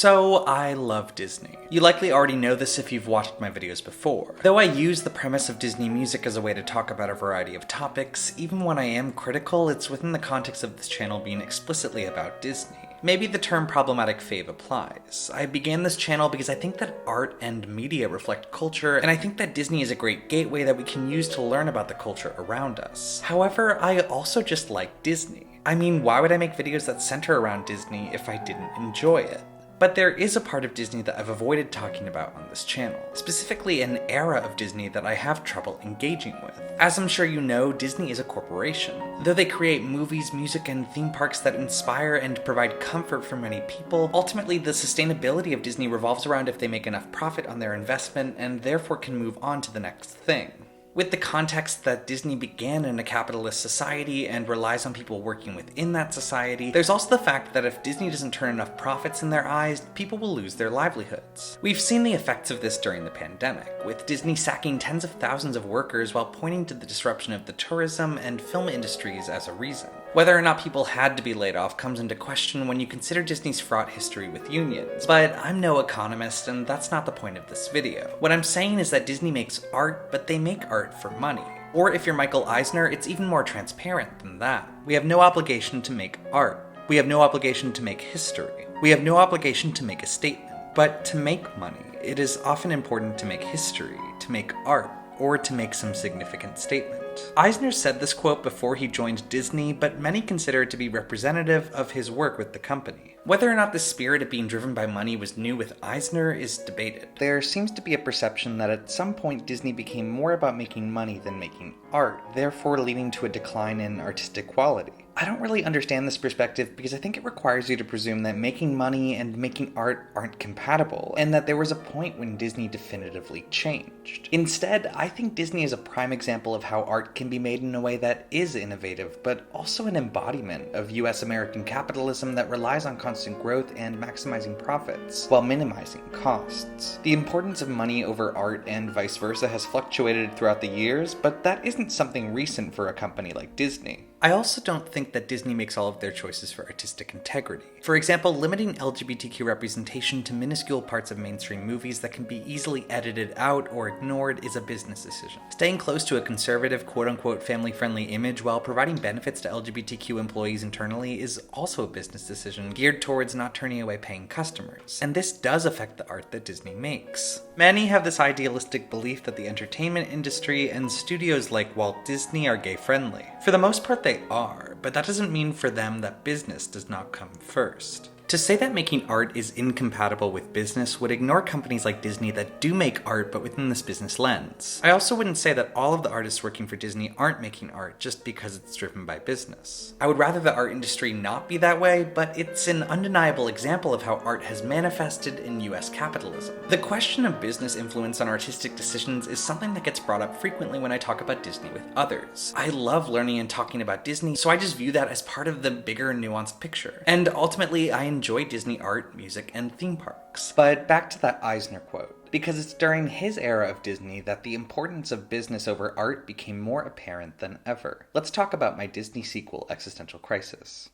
So, I love Disney. You likely already know this if you've watched my videos before. Though I use the premise of Disney music as a way to talk about a variety of topics, even when I am critical, it's within the context of this channel being explicitly about Disney. Maybe the term problematic fave applies. I began this channel because I think that art and media reflect culture, and I think that Disney is a great gateway that we can use to learn about the culture around us. However, I also just like Disney. I mean, why would I make videos that center around Disney if I didn't enjoy it? But there is a part of Disney that I've avoided talking about on this channel, specifically an era of Disney that I have trouble engaging with. As I'm sure you know, Disney is a corporation. Though they create movies, music, and theme parks that inspire and provide comfort for many people, ultimately the sustainability of Disney revolves around if they make enough profit on their investment and therefore can move on to the next thing. With the context that Disney began in a capitalist society and relies on people working within that society, there's also the fact that if Disney doesn't turn enough profits in their eyes, people will lose their livelihoods. We've seen the effects of this during the pandemic, with Disney sacking tens of thousands of workers while pointing to the disruption of the tourism and film industries as a reason. Whether or not people had to be laid off comes into question when you consider Disney's fraught history with unions, but I'm no economist and that's not the point of this video. What I'm saying is that Disney makes art, but they make art for money. Or if you're Michael Eisner, it's even more transparent than that. We have no obligation to make art. We have no obligation to make history. We have no obligation to make a statement. But to make money, it is often important to make history, to make art, or to make some significant statement. Eisner said this quote before he joined Disney, but many consider it to be representative of his work with the company. Whether or not the spirit of being driven by money was new with Eisner is debated. There seems to be a perception that at some point Disney became more about making money than making art, therefore leading to a decline in artistic quality. I don't really understand this perspective because I think it requires you to presume that making money and making art aren't compatible, and that there was a point when Disney definitively changed. Instead, I think Disney is a prime example of how art can be made in a way that is innovative, but also an embodiment of US American capitalism that relies on constant growth and maximizing profits, while minimizing costs. The importance of money over art and vice versa has fluctuated throughout the years, but that isn't something recent for a company like Disney. I also don't think that Disney makes all of their choices for artistic integrity. For example, limiting LGBTQ representation to minuscule parts of mainstream movies that can be easily edited out or ignored is a business decision. Staying close to a conservative, quote-unquote family-friendly image while providing benefits to LGBTQ employees internally is also a business decision geared towards not turning away paying customers. And this does affect the art that Disney makes. Many have this idealistic belief that the entertainment industry and studios like Walt Disney are gay-friendly. For the most part, they are, but that doesn't mean for them that business does not come first. To say that making art is incompatible with business would ignore companies like Disney that do make art but within this business lens. I also wouldn't say that all of the artists working for Disney aren't making art just because it's driven by business. I would rather the art industry not be that way, but it's an undeniable example of how art has manifested in US capitalism. The question of business influence on artistic decisions is something that gets brought up frequently when I talk about Disney with others. I love learning and talking about Disney, so I just view that as part of the bigger nuanced picture. And ultimately, I enjoy Disney art, music, and theme parks. But back to that Eisner quote, because it's during his era of Disney that the importance of business over art became more apparent than ever. Let's talk about my Disney sequel, Existential Crisis.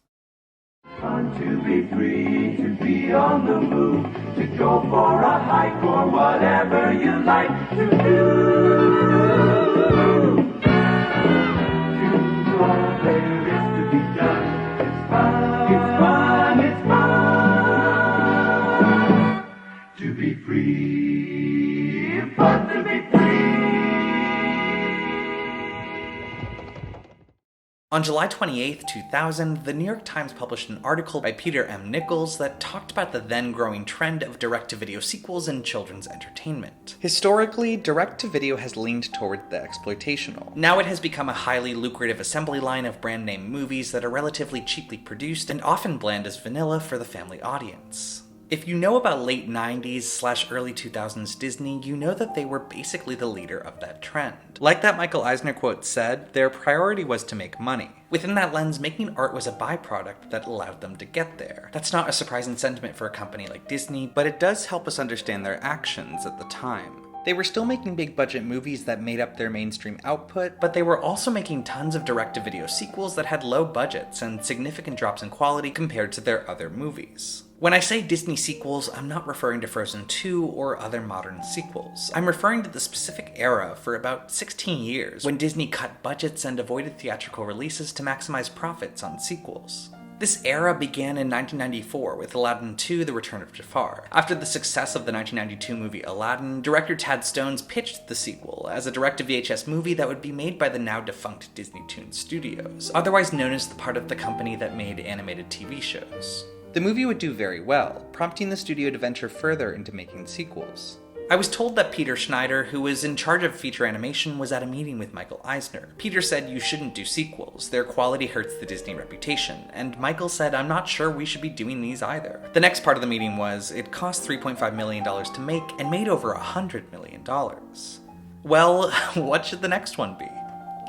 Fun to be free, to be on the move, to go for a hike or whatever you like to do. Do all there is to be done. It's fun, it's fun, it's fun to be free, fun to be free. On July 28, 2000, the New York Times published an article by Peter M. Nichols that talked about the then growing trend of direct-to-video sequels in children's entertainment. Historically, direct-to-video has leaned toward the exploitational. Now it has become a highly lucrative assembly line of brand-name movies that are relatively cheaply produced and often bland as vanilla for the family audience. If you know about late 90s / early 2000s Disney, you know that they were basically the leader of that trend. Like that Michael Eisner quote said, their priority was to make money. Within that lens, making art was a byproduct that allowed them to get there. That's not a surprising sentiment for a company like Disney, but it does help us understand their actions at the time. They were still making big budget movies that made up their mainstream output, but they were also making tons of direct-to-video sequels that had low budgets and significant drops in quality compared to their other movies. When I say Disney sequels, I'm not referring to Frozen 2 or other modern sequels. I'm referring to the specific era for about 16 years when Disney cut budgets and avoided theatrical releases to maximize profits on sequels. This era began in 1994 with Aladdin 2: The Return of Jafar. After the success of the 1992 movie Aladdin, director Tad Stones pitched the sequel as a direct-to-VHS movie that would be made by the now-defunct Disney Toon Studios, otherwise known as the part of the company that made animated TV shows. The movie would do very well, prompting the studio to venture further into making sequels. I was told that Peter Schneider, who was in charge of feature animation, was at a meeting with Michael Eisner. Peter said you shouldn't do sequels, their quality hurts the Disney reputation, and Michael said I'm not sure we should be doing these either. The next part of the meeting was, it cost $3.5 million to make and made over $100 million. Well, what should the next one be?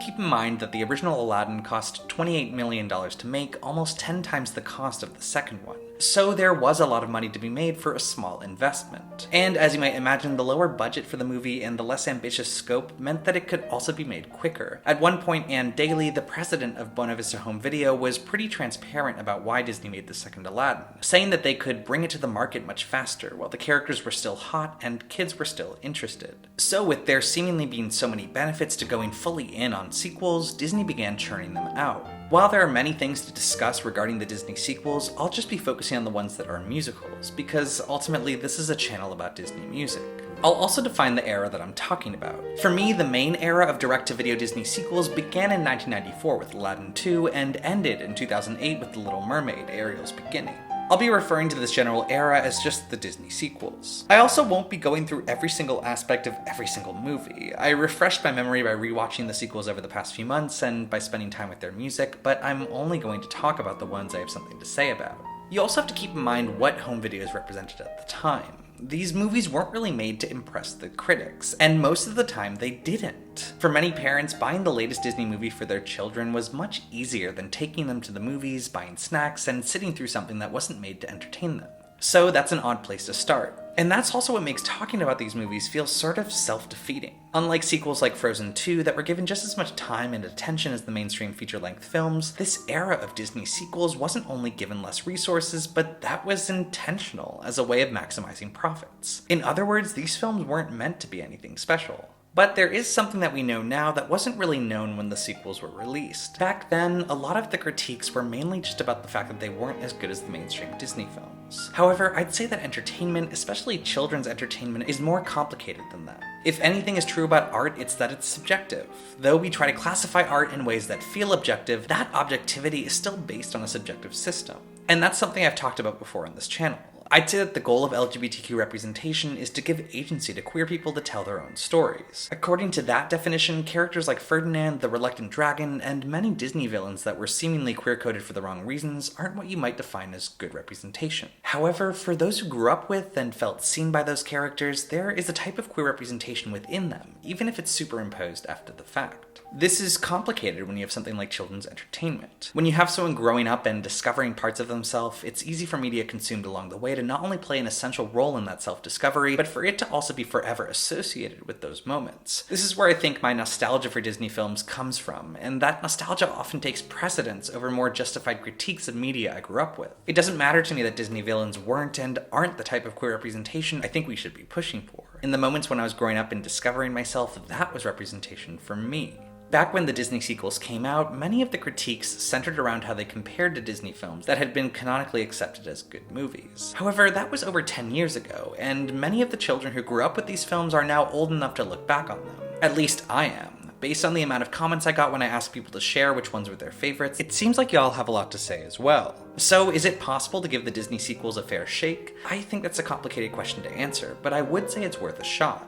Keep in mind that the original Aladdin cost $28 million to make, almost 10 times the cost of the second one. So there was a lot of money to be made for a small investment. And as you might imagine, the lower budget for the movie and the less ambitious scope meant that it could also be made quicker. At one point, Ann Daly, the president of Buena Vista Home Video, was pretty transparent about why Disney made the second Aladdin, saying that they could bring it to the market much faster while the characters were still hot and kids were still interested. So with there seemingly being so many benefits to going fully in on sequels, Disney began churning them out. While there are many things to discuss regarding the Disney sequels, I'll just be focusing on the ones that are musicals, because ultimately this is a channel about Disney music. I'll also define the era that I'm talking about. For me, the main era of direct-to-video Disney sequels began in 1994 with Aladdin 2 and ended in 2008 with The Little Mermaid, Ariel's beginning. I'll be referring to this general era as just the Disney sequels. I also won't be going through every single aspect of every single movie. I refreshed my memory by rewatching the sequels over the past few months and by spending time with their music, but I'm only going to talk about the ones I have something to say about. You also have to keep in mind what home videos represented at the time. These movies weren't really made to impress the critics, and most of the time they didn't. For many parents, buying the latest Disney movie for their children was much easier than taking them to the movies, buying snacks, and sitting through something that wasn't made to entertain them. So that's an odd place to start. And that's also what makes talking about these movies feel sort of self-defeating. Unlike sequels like Frozen 2 that were given just as much time and attention as the mainstream feature-length films, this era of Disney sequels wasn't only given less resources, but that was intentional as a way of maximizing profits. In other words, these films weren't meant to be anything special. But there is something that we know now that wasn't really known when the sequels were released. Back then, a lot of the critiques were mainly just about the fact that they weren't as good as the mainstream Disney films. However, I'd say that entertainment, especially children's entertainment, is more complicated than that. If anything is true about art, it's that it's subjective. Though we try to classify art in ways that feel objective, that objectivity is still based on a subjective system. And that's something I've talked about before on this channel. I'd say that the goal of LGBTQ representation is to give agency to queer people to tell their own stories. According to that definition, characters like Ferdinand, the Reluctant Dragon, and many Disney villains that were seemingly queer-coded for the wrong reasons aren't what you might define as good representation. However, for those who grew up with and felt seen by those characters, there is a type of queer representation within them, even if it's superimposed after the fact. This is complicated when you have something like children's entertainment. When you have someone growing up and discovering parts of themselves, it's easy for media consumed along the way to not only play an essential role in that self-discovery, but for it to also be forever associated with those moments. This is where I think my nostalgia for Disney films comes from, and that nostalgia often takes precedence over more justified critiques of media I grew up with. It doesn't matter to me that Disney villains weren't and aren't the type of queer representation I think we should be pushing for. In the moments when I was growing up and discovering myself, that was representation for me. Back when the Disney sequels came out, many of the critiques centered around how they compared to Disney films that had been canonically accepted as good movies. However, that was over 10 years ago, and many of the children who grew up with these films are now old enough to look back on them. At least I am. Based on the amount of comments I got when I asked people to share which ones were their favorites, it seems like y'all have a lot to say as well. So is it possible to give the Disney sequels a fair shake? I think that's a complicated question to answer, but I would say it's worth a shot.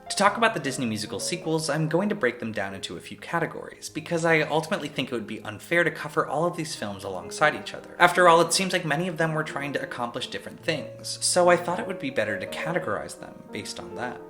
To talk about the Disney musical sequels, I'm going to break them down into a few categories, because I ultimately think it would be unfair to cover all of these films alongside each other. After all, it seems like many of them were trying to accomplish different things, so I thought it would be better to categorize them based on that.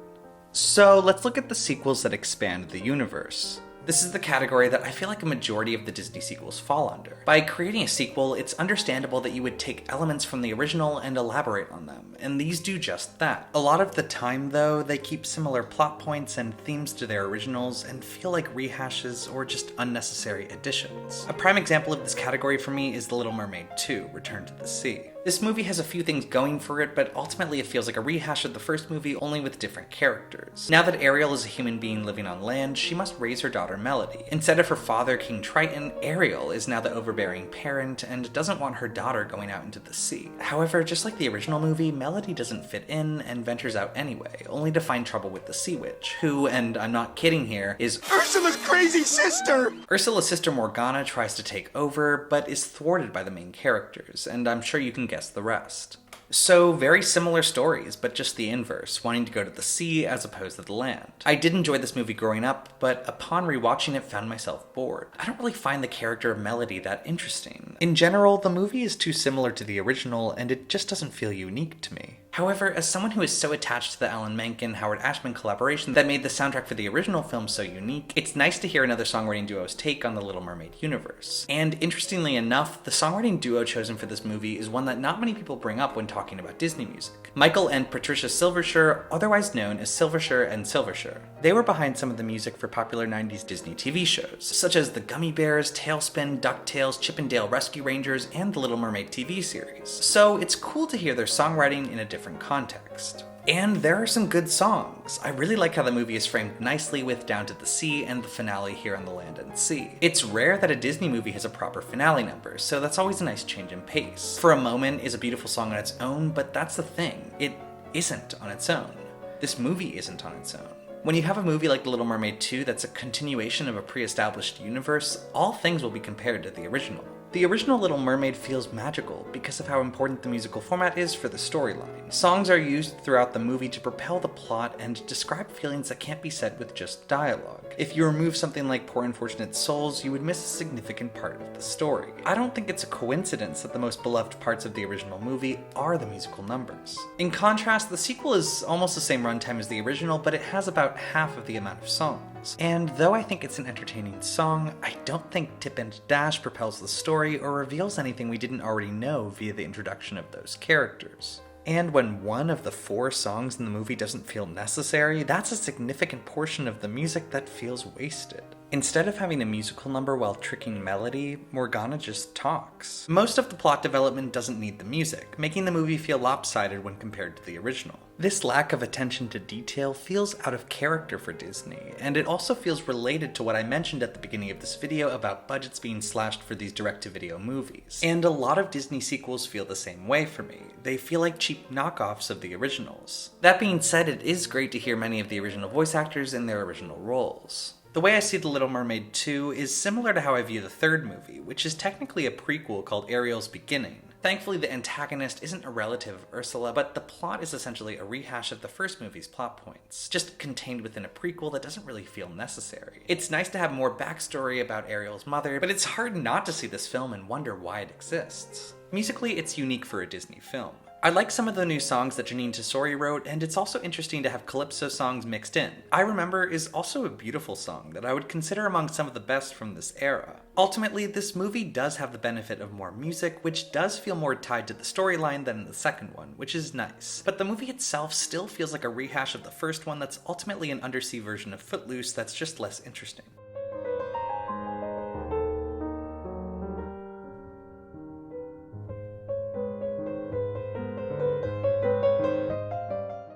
So let's look at the sequels that expand the universe. This is the category that I feel like a majority of the Disney sequels fall under. By creating a sequel, it's understandable that you would take elements from the original and elaborate on them, and these do just that. A lot of the time, though, they keep similar plot points and themes to their originals and feel like rehashes or just unnecessary additions. A prime example of this category for me is The Little Mermaid 2: Return to the Sea. This movie has a few things going for it, but ultimately it feels like a rehash of the first movie, only with different characters. Now that Ariel is a human being living on land, she must raise her daughter Melody. Instead of her father, King Triton, Ariel is now the overbearing parent and doesn't want her daughter going out into the sea. However, just like the original movie, Melody doesn't fit in and ventures out anyway, only to find trouble with the Sea Witch, who, and I'm not kidding here, is Ursula's crazy sister! Ursula's sister Morgana tries to take over, but is thwarted by the main characters, and I'm sure you can guess the rest. So, very similar stories, but just the inverse, wanting to go to the sea as opposed to the land. I did enjoy this movie growing up, but upon rewatching it found myself bored. I don't really find the character of Melody that interesting. In general, the movie is too similar to the original, and it just doesn't feel unique to me. However, as someone who is so attached to the Alan Menken-Howard Ashman collaboration that made the soundtrack for the original film so unique, it's nice to hear another songwriting duo's take on the Little Mermaid universe. And interestingly enough, the songwriting duo chosen for this movie is one that not many people bring up when talking about Disney music. Michael and Patricia Silvershire, otherwise known as Silvershire and Silvershire. They were behind some of the music for popular 90s Disney TV shows, such as The Gummy Bears, Tailspin, DuckTales, Chip 'n Dale Rescue Rangers, and the Little Mermaid TV series. So it's cool to hear their songwriting in a different context. And there are some good songs. I really like how the movie is framed nicely with Down to the Sea and the finale Here on the Land and Sea. It's rare that a Disney movie has a proper finale number, so that's always a nice change in pace. For a Moment is a beautiful song on its own, but that's the thing. It isn't on its own. This movie isn't on its own. When you have a movie like The Little Mermaid 2 that's a continuation of a pre-established universe, all things will be compared to the original. The original Little Mermaid feels magical because of how important the musical format is for the storyline. Songs are used throughout the movie to propel the plot and describe feelings that can't be said with just dialogue. If you remove something like Poor Unfortunate Souls, you would miss a significant part of the story. I don't think it's a coincidence that the most beloved parts of the original movie are the musical numbers. In contrast, the sequel is almost the same runtime as the original, but it has about half of the amount of songs. And though I think it's an entertaining song, I don't think Tip and Dash propels the story or reveals anything we didn't already know via the introduction of those characters. And when one of the 4 songs in the movie doesn't feel necessary, that's a significant portion of the music that feels wasted. Instead of having a musical number while tricking Melody, Morgana just talks. Most of the plot development doesn't need the music, making the movie feel lopsided when compared to the original. This lack of attention to detail feels out of character for Disney, and it also feels related to what I mentioned at the beginning of this video about budgets being slashed for these direct-to-video movies. And a lot of Disney sequels feel the same way for me. They feel like cheap knockoffs of the originals. That being said, it is great to hear many of the original voice actors in their original roles. The way I see The Little Mermaid 2 is similar to how I view the third movie, which is technically a prequel called Ariel's Beginning. Thankfully, the antagonist isn't a relative of Ursula, but the plot is essentially a rehash of the first movie's plot points, just contained within a prequel that doesn't really feel necessary. It's nice to have more backstory about Ariel's mother, but it's hard not to see this film and wonder why it exists. Musically, it's unique for a Disney film. I like some of the new songs that Janine Tesori wrote, and it's also interesting to have Calypso songs mixed in. I Remember is also a beautiful song that I would consider among some of the best from this era. Ultimately, this movie does have the benefit of more music, which does feel more tied to the storyline than the second one, which is nice. But the movie itself still feels like a rehash of the first one that's ultimately an undersea version of Footloose that's just less interesting.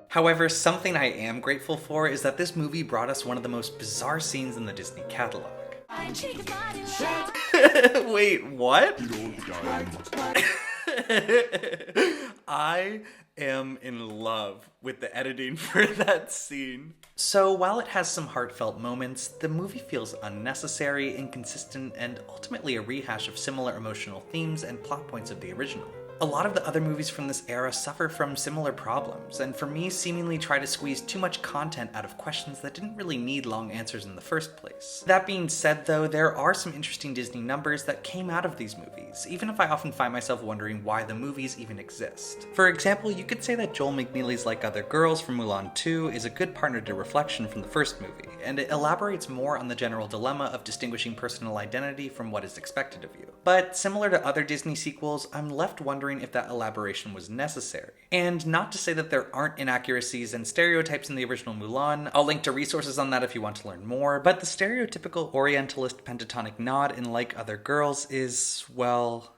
However, something I am grateful for is that this movie brought us one of the most bizarre scenes in the Disney catalog. Wait, what? I am in love with the editing for that scene. So while it has some heartfelt moments, the movie feels unnecessary, inconsistent, and ultimately a rehash of similar emotional themes and plot points of the original. A lot of the other movies from this era suffer from similar problems, and for me seemingly try to squeeze too much content out of questions that didn't really need long answers in the first place. That being said though, there are some interesting Disney numbers that came out of these movies, even if I often find myself wondering why the movies even exist. For example, you could say that Joel McNeely's Like Other Girls from Mulan 2 is a good partner to Reflection from the first movie, and it elaborates more on the general dilemma of distinguishing personal identity from what is expected of you. But similar to other Disney sequels, I'm left wondering if that elaboration was necessary. And not to say that there aren't inaccuracies and stereotypes in the original Mulan, I'll link to resources on that if you want to learn more, but the stereotypical Orientalist pentatonic nod in Like Other Girls is, well...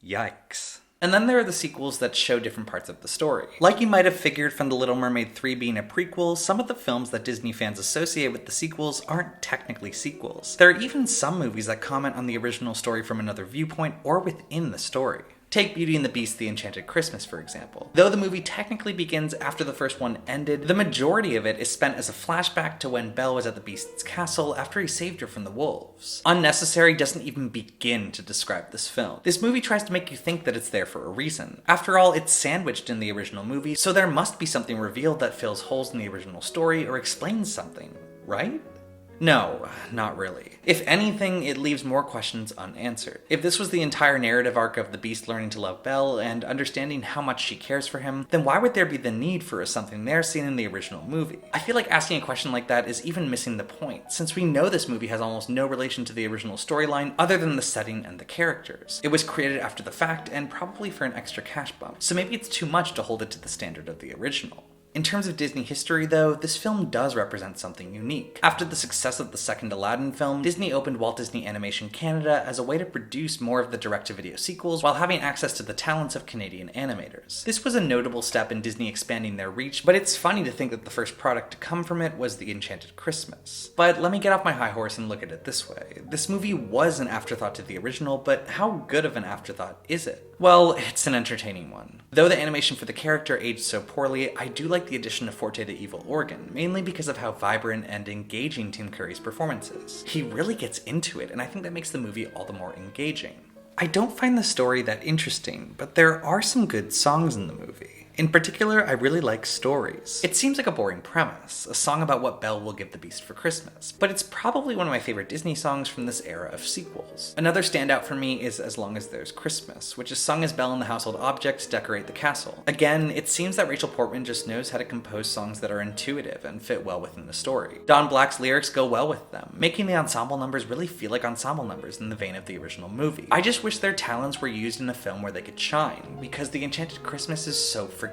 Yikes. And then there are the sequels that show different parts of the story. Like you might have figured from The Little Mermaid 3 being a prequel, some of the films that Disney fans associate with the sequels aren't technically sequels. There are even some movies that comment on the original story from another viewpoint or within the story. Take Beauty and the Beast, The Enchanted Christmas, for example. Though the movie technically begins after the first one ended, the majority of it is spent as a flashback to when Belle was at the Beast's castle after he saved her from the wolves. Unnecessary doesn't even begin to describe this film. This movie tries to make you think that it's there for a reason. After all, it's sandwiched in the original movie, so there must be something revealed that fills holes in the original story or explains something, right? No, not really. If anything, it leaves more questions unanswered. If this was the entire narrative arc of the Beast learning to love Belle and understanding how much she cares for him, then why would there be the need for a something there seen in the original movie? I feel like asking a question like that is even missing the point, since we know this movie has almost no relation to the original storyline other than the setting and the characters. It was created after the fact and probably for an extra cash bump, so maybe it's too much to hold it to the standard of the original. In terms of Disney history, though, this film does represent something unique. After the success of the second Aladdin film, Disney opened Walt Disney Animation Canada as a way to produce more of the direct-to-video sequels while having access to the talents of Canadian animators. This was a notable step in Disney expanding their reach, but it's funny to think that the first product to come from it was The Enchanted Christmas. But let me get off my high horse and look at it this way. This movie was an afterthought to the original, but how good of an afterthought is it? Well, it's an entertaining one. Though the animation for the character aged so poorly, I do like the addition of Forte the Evil Organ, mainly because of how vibrant and engaging Tim Curry's performance is. He really gets into it, and I think that makes the movie all the more engaging. I don't find the story that interesting, but there are some good songs in the movie. In particular, I really like Stories. It seems like a boring premise, a song about what Belle will give the Beast for Christmas, but it's probably one of my favorite Disney songs from this era of sequels. Another standout for me is As Long as There's Christmas, which is sung as Belle and the household objects decorate the castle. Again, it seems that Rachel Portman just knows how to compose songs that are intuitive and fit well within the story. Don Black's lyrics go well with them, making the ensemble numbers really feel like ensemble numbers in the vein of the original movie. I just wish their talents were used in a film where they could shine, because The Enchanted Christmas is so forgettable.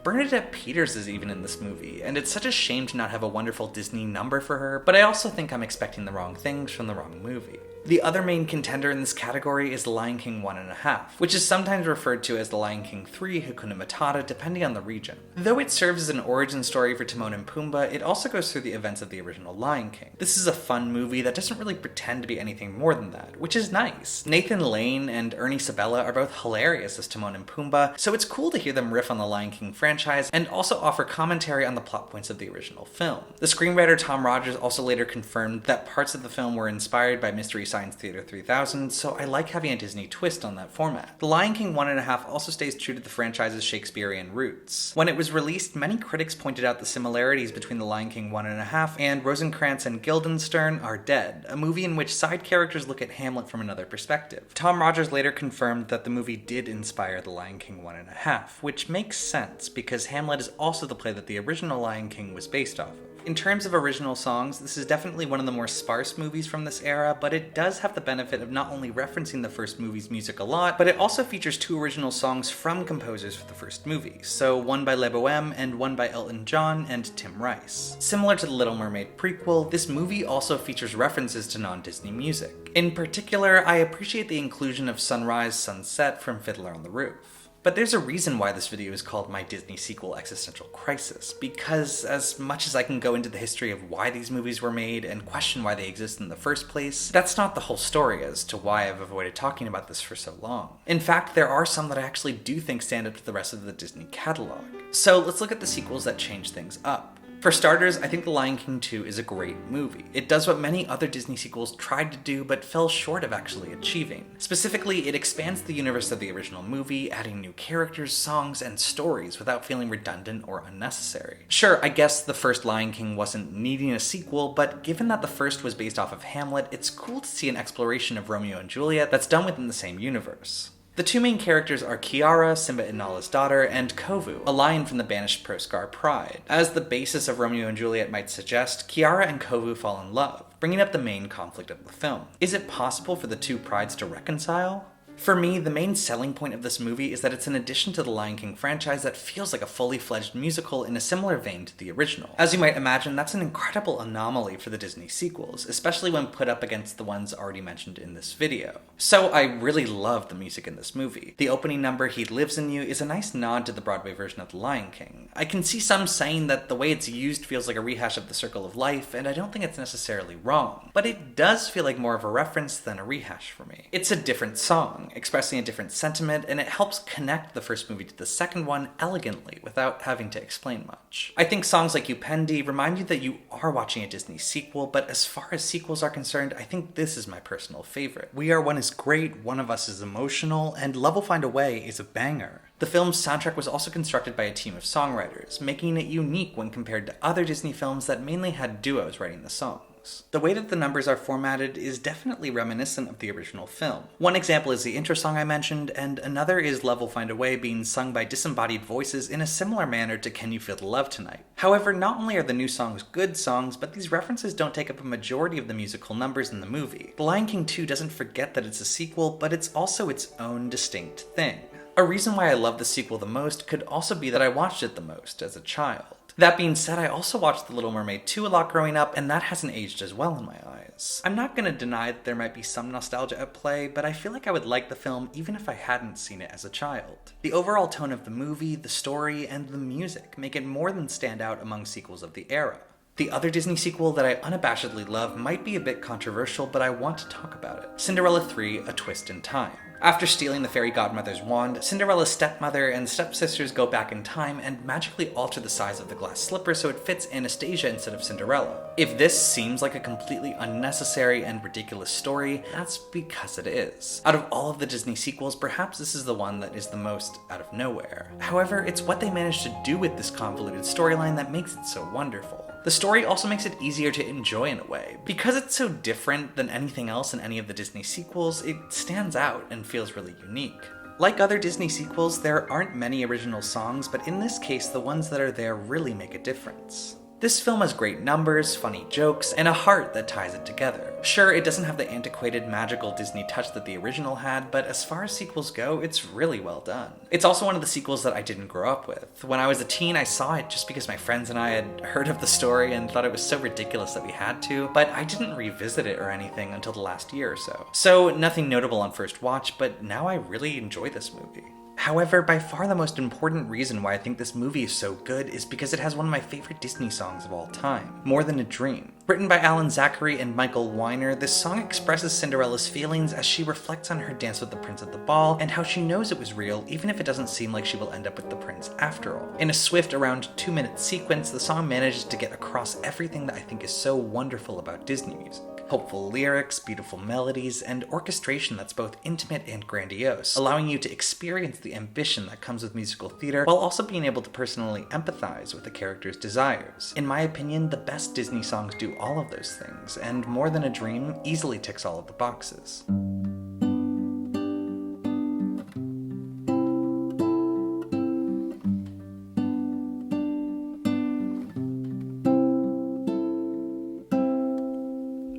Bernadette Peters is even in this movie, and it's such a shame to not have a wonderful Disney number for her, but I also think I'm expecting the wrong things from the wrong movie. The other main contender in this category is The Lion King 1.5, which is sometimes referred to as The Lion King 3 Hakuna Matata depending on the region. Though it serves as an origin story for Timon and Pumbaa, it also goes through the events of the original Lion King. This is a fun movie that doesn't really pretend to be anything more than that, which is nice. Nathan Lane and Ernie Sabella are both hilarious as Timon and Pumbaa, so it's cool to hear them riff on the Lion King franchise and also offer commentary on the plot points of the original film. The screenwriter Tom Rogers also later confirmed that parts of the film were inspired by Mystery Science Theater 3000, so I like having a Disney twist on that format. The Lion King 1.5 also stays true to the franchise's Shakespearean roots. When it was released, many critics pointed out the similarities between The Lion King 1.5 and Rosencrantz and Guildenstern Are Dead, a movie in which side characters look at Hamlet from another perspective. Tom Rogers later confirmed that the movie did inspire The Lion King 1.5, which makes sense because Hamlet is also the play that the original Lion King was based off of. In terms of original songs, this is definitely one of the more sparse movies from this era, but it does have the benefit of not only referencing the first movie's music a lot, but it also features 2 original songs from composers for the first movie, so one by Le Bohème and one by Elton John and Tim Rice. Similar to the Little Mermaid prequel, this movie also features references to non-Disney music. In particular, I appreciate the inclusion of Sunrise Sunset from Fiddler on the Roof. But there's a reason why this video is called My Disney Sequel Existential Crisis, because as much as I can go into the history of why these movies were made and question why they exist in the first place, that's not the whole story as to why I've avoided talking about this for so long. In fact, there are some that I actually do think stand up to the rest of the Disney catalog. So let's look at the sequels that change things up. For starters, I think The Lion King 2 is a great movie. It does what many other Disney sequels tried to do but fell short of actually achieving. Specifically, it expands the universe of the original movie, adding new characters, songs, and stories without feeling redundant or unnecessary. Sure, I guess the first Lion King wasn't needing a sequel, but given that the first was based off of Hamlet, it's cool to see an exploration of Romeo and Juliet that's done within the same universe. The 2 main characters are Kiara, Simba and Nala's daughter, and Kovu, a lion from the banished Proscar Pride. As the basis of Romeo and Juliet might suggest, Kiara and Kovu fall in love, bringing up the main conflict of the film. Is it possible for the 2 prides to reconcile? For me, the main selling point of this movie is that it's an addition to the Lion King franchise that feels like a fully fledged musical in a similar vein to the original. As you might imagine, that's an incredible anomaly for the Disney sequels, especially when put up against the ones already mentioned in this video. So I really love the music in this movie. The opening number, He Lives in You, is a nice nod to the Broadway version of The Lion King. I can see some saying that the way it's used feels like a rehash of The Circle of Life, and I don't think it's necessarily wrong, but it does feel like more of a reference than a rehash for me. It's a different song, expressing a different sentiment, and it helps connect the first movie to the second one elegantly without having to explain much. I think songs like Upendi remind you that you are watching a Disney sequel, but as far as sequels are concerned, I think this is my personal favorite. We Are One is great, One of Us is emotional, and Love Will Find a Way is a banger. The film's soundtrack was also constructed by a team of songwriters, making it unique when compared to other Disney films that mainly had duos writing the songs. The way that the numbers are formatted is definitely reminiscent of the original film. One example is the intro song I mentioned, and another is Love Will Find a Way being sung by disembodied voices in a similar manner to Can You Feel the Love Tonight. However, not only are the new songs good songs, but these references don't take up a majority of the musical numbers in the movie. The Lion King 2 doesn't forget that it's a sequel, but it's also its own distinct thing. A reason why I love the sequel the most could also be that I watched it the most as a child. That being said, I also watched The Little Mermaid 2 a lot growing up, and that hasn't aged as well in my eyes. I'm not gonna deny that there might be some nostalgia at play, but I feel like I would like the film even if I hadn't seen it as a child. The overall tone of the movie, the story, and the music make it more than stand out among sequels of the era. The other Disney sequel that I unabashedly love might be a bit controversial, but I want to talk about it. Cinderella 3: A Twist in Time. After stealing the fairy godmother's wand, Cinderella's stepmother and stepsisters go back in time and magically alter the size of the glass slipper so it fits Anastasia instead of Cinderella. If this seems like a completely unnecessary and ridiculous story, that's because it is. Out of all of the Disney sequels, perhaps this is the one that is the most out of nowhere. However, it's what they managed to do with this convoluted storyline that makes it so wonderful. The story also makes it easier to enjoy in a way. Because it's so different than anything else in any of the Disney sequels, it stands out and feels really unique. Like other Disney sequels, there aren't many original songs, but in this case, the ones that are there really make a difference. This film has great numbers, funny jokes, and a heart that ties it together. Sure, it doesn't have the antiquated, magical Disney touch that the original had, but as far as sequels go, it's really well done. It's also one of the sequels that I didn't grow up with. When I was a teen, I saw it just because my friends and I had heard of the story and thought it was so ridiculous that we had to, but I didn't revisit it or anything until the last year or so. So nothing notable on first watch, but now I really enjoy this movie. However, by far the most important reason why I think this movie is so good is because it has one of my favorite Disney songs of all time, More Than a Dream. Written by Alan Zachary and Michael Weiner, this song expresses Cinderella's feelings as she reflects on her dance with the prince at the ball and how she knows it was real even if it doesn't seem like she will end up with the prince after all. In a swift, around 2-minute sequence, the song manages to get across everything that I think is so wonderful about Disney music. Hopeful lyrics, beautiful melodies, and orchestration that's both intimate and grandiose, allowing you to experience the ambition that comes with musical theater while also being able to personally empathize with the character's desires. In my opinion, the best Disney songs do all of those things, and More Than a Dream easily ticks all of the boxes.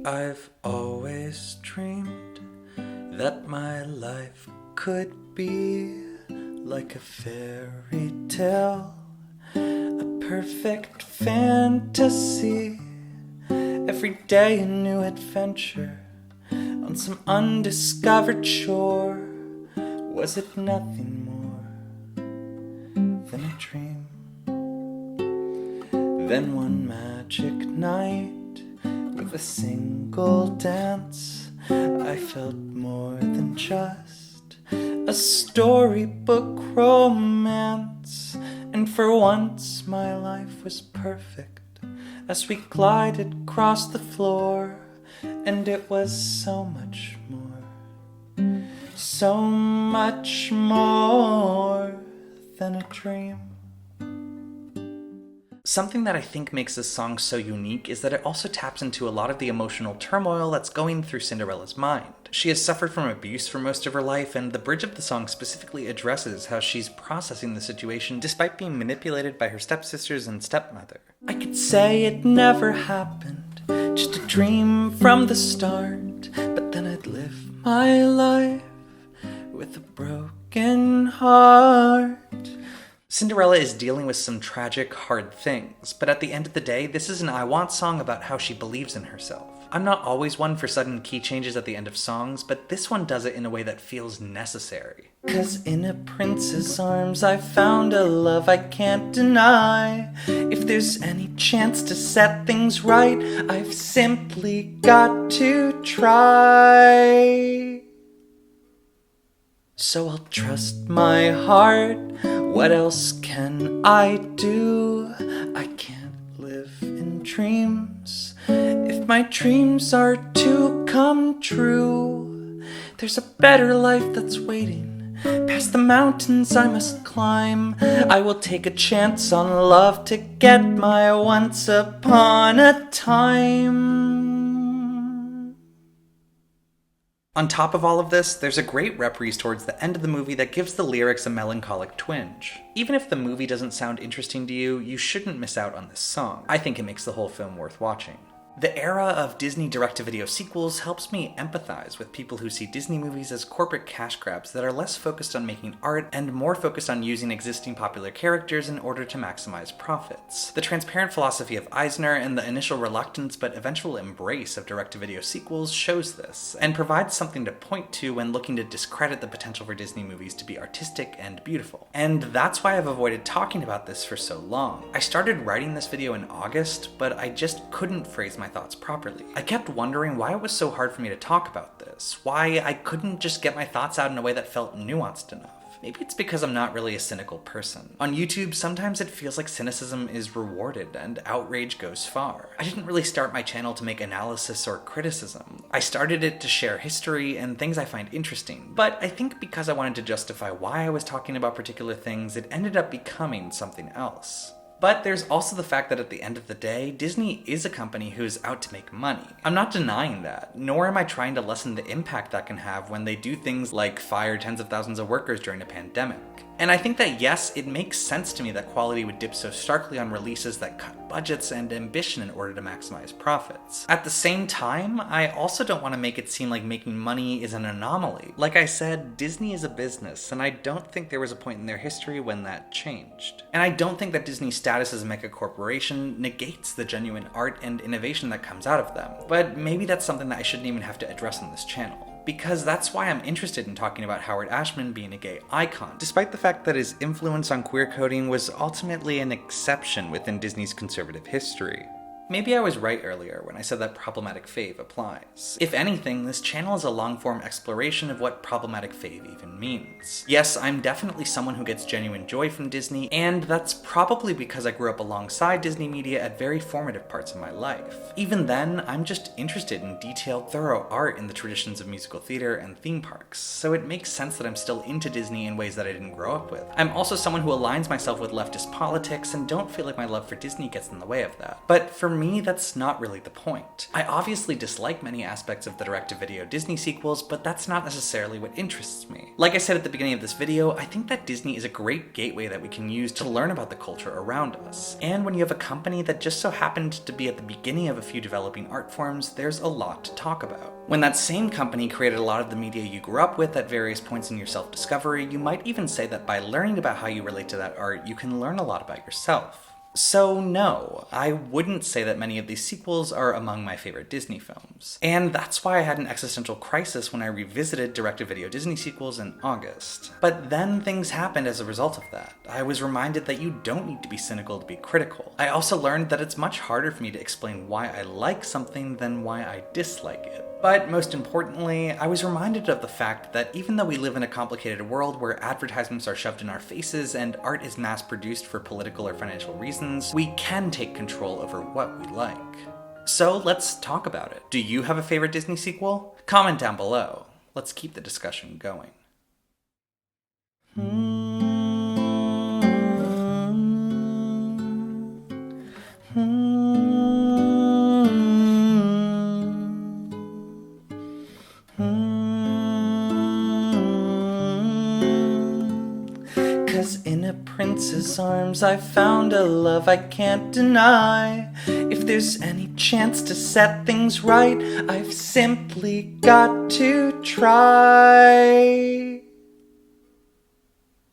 I've always dreamed that my life could be like a fairy tale, a perfect fantasy. Every day a new adventure on some undiscovered shore. Was it nothing more than a dream? Then one magic night, with a single dance, I felt more than just a storybook romance. And for once my life was perfect as we glided across the floor. And it was so much more than a dream. Something that I think makes this song so unique is that it also taps into a lot of the emotional turmoil that's going through Cinderella's mind. She has suffered from abuse for most of her life, and the bridge of the song specifically addresses how she's processing the situation despite being manipulated by her stepsisters and stepmother. I could say it never happened, just a dream from the start, but then I'd live my life with a broken heart. Cinderella is dealing with some tragic, hard things, but at the end of the day, this is an I Want song about how she believes in herself. I'm not always one for sudden key changes at the end of songs, but this one does it in a way that feels necessary. 'Cause in a prince's arms I found a love I can't deny. If there's any chance to set things right, I've simply got to try. So I'll trust my heart. What else can I do? I can't live in dreams if my dreams are to come true. There's a better life that's waiting past the mountains I must climb. I will take a chance on love to get my once upon a time. On top of all of this, there's a great reprise towards the end of the movie that gives the lyrics a melancholic twinge. Even if the movie doesn't sound interesting to you, you shouldn't miss out on this song. I think it makes the whole film worth watching. The era of Disney direct-to-video sequels helps me empathize with people who see Disney movies as corporate cash grabs that are less focused on making art and more focused on using existing popular characters in order to maximize profits. The transparent philosophy of Eisner and the initial reluctance but eventual embrace of direct-to-video sequels shows this, and provides something to point to when looking to discredit the potential for Disney movies to be artistic and beautiful. And that's why I've avoided talking about this for so long. I started writing this video in August, but I just couldn't phrase my thoughts properly. I kept wondering why it was so hard for me to talk about this, why I couldn't just get my thoughts out in a way that felt nuanced enough. Maybe it's because I'm not really a cynical person. On YouTube, sometimes it feels like cynicism is rewarded and outrage goes far. I didn't really start my channel to make analysis or criticism. I started it to share history and things I find interesting, but I think because I wanted to justify why I was talking about particular things, it ended up becoming something else. But there's also the fact that at the end of the day, Disney is a company who's out to make money. I'm not denying that, nor am I trying to lessen the impact that can have when they do things like fire tens of thousands of workers during a pandemic. And I think that yes, it makes sense to me that quality would dip so starkly on releases that cut budgets and ambition in order to maximize profits. At the same time, I also don't want to make it seem like making money is an anomaly. Like I said, Disney is a business, and I don't think there was a point in their history when that changed. And I don't think that Disney's status as a mega corporation negates the genuine art and innovation that comes out of them. But maybe that's something that I shouldn't even have to address on this channel. Because that's why I'm interested in talking about Howard Ashman being a gay icon, despite the fact that his influence on queer coding was ultimately an exception within Disney's conservative history. Maybe I was right earlier when I said that problematic fave applies. If anything, this channel is a long-form exploration of what problematic fave even means. Yes, I'm definitely someone who gets genuine joy from Disney, and that's probably because I grew up alongside Disney media at very formative parts of my life. Even then, I'm just interested in detailed, thorough art in the traditions of musical theater and theme parks, so it makes sense that I'm still into Disney in ways that I didn't grow up with. I'm also someone who aligns myself with leftist politics and don't feel like my love for Disney gets in the way of that. But for me, that's not really the point. I obviously dislike many aspects of the direct-to-video Disney sequels, but that's not necessarily what interests me. Like I said at the beginning of this video, I think that Disney is a great gateway that we can use to learn about the culture around us. And when you have a company that just so happened to be at the beginning of a few developing art forms, there's a lot to talk about. When that same company created a lot of the media you grew up with at various points in your self-discovery, you might even say that by learning about how you relate to that art, you can learn a lot about yourself. So no, I wouldn't say that many of these sequels are among my favorite Disney films. And that's why I had an existential crisis when I revisited direct-to-video Disney sequels in August. But then things happened as a result of that. I was reminded that you don't need to be cynical to be critical. I also learned that it's much harder for me to explain why I like something than why I dislike it. But most importantly, I was reminded of the fact that even though we live in a complicated world where advertisements are shoved in our faces and art is mass-produced for political or financial reasons, we can take control over what we like. So let's talk about it. Do you have a favorite Disney sequel? Comment down below. Let's keep the discussion going. In a prince's arms I found a love I can't deny. If there's any chance to set things right, I've simply got to try.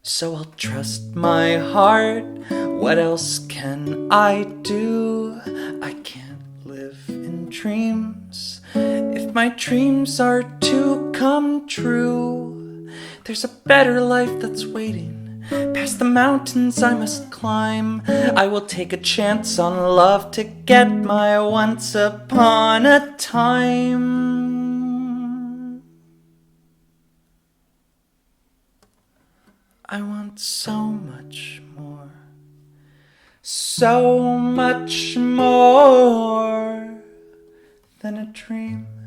So I'll trust my heart. What else can I do? I can't live in dreams if my dreams are to come true. There's a better life that's waiting past the mountains I must climb. I will take a chance on love to get my once upon a time. I want so much more, so much more than a dream.